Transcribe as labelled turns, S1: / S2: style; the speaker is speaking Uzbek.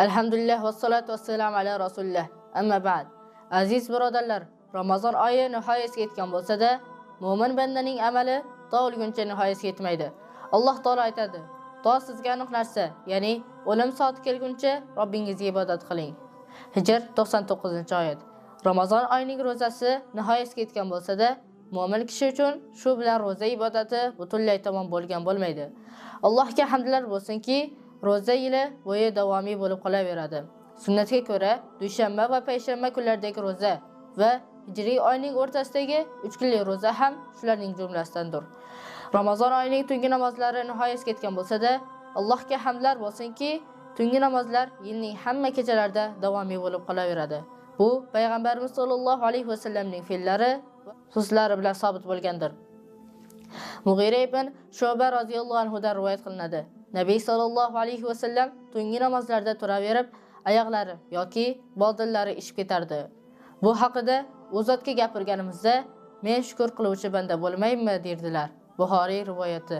S1: Alhamdulillah va salatu vassalam ala rasulillah. Amma ba'd. Aziz birodarlar, Ramazon oyi nihoyasiga yetgan bo'lsa-da, mo'min bandaning amali to o'lguncha nihoyasiga yetmaydi. Alloh taolo aytadi: "To sizga aniq narsa, ya'ni o'lim soati kelguncha Robbingizga ibodat qiling." Hijr 99-oyat. Ramazon oyining ro'zasi nihoyasiga yetgan bo'lsa-da, mo'min kishi uchun shu bilan ro'za ibodati butunlay tamom bo'lgan bo'lmaydi. Allohga hamdlar bo'lsinki, ro'za yili bo'yi davomiy bo'lib qolaveradi. Sunnatga ko'ra, dushanba va payshanba kunlaridagi ro'za va hijriy oyning o'rtasidagi 3 kunlik ro'za ham shularning jumlasidandir. Ramazon oyining tungi namozlari nihoyasiga yetgan bo'lsa-da, Allohga hamdlar bo'lsinki, tungi namozlar yilning hamma kechalarida davomiy bo'lib qolaveradi. Bu payg'ambarimiz sollallohu alayhi vasallamning fe'llari va so'zlari bilan sabit bo'lgandir. Mughira ibn Shu'ba radhiyallohu anhu dan rivoyat qilinadi. Nabiy sallallohu alayhi vasallam tungi namozlarda turaverib, oyoqlari yoki boldinlari ishib ketardi. Bu haqida u zotga gapirganimizda, "Men shukr qiluvchi banda bo'lmaymi?" derdilar. Buxoriy rivoyati.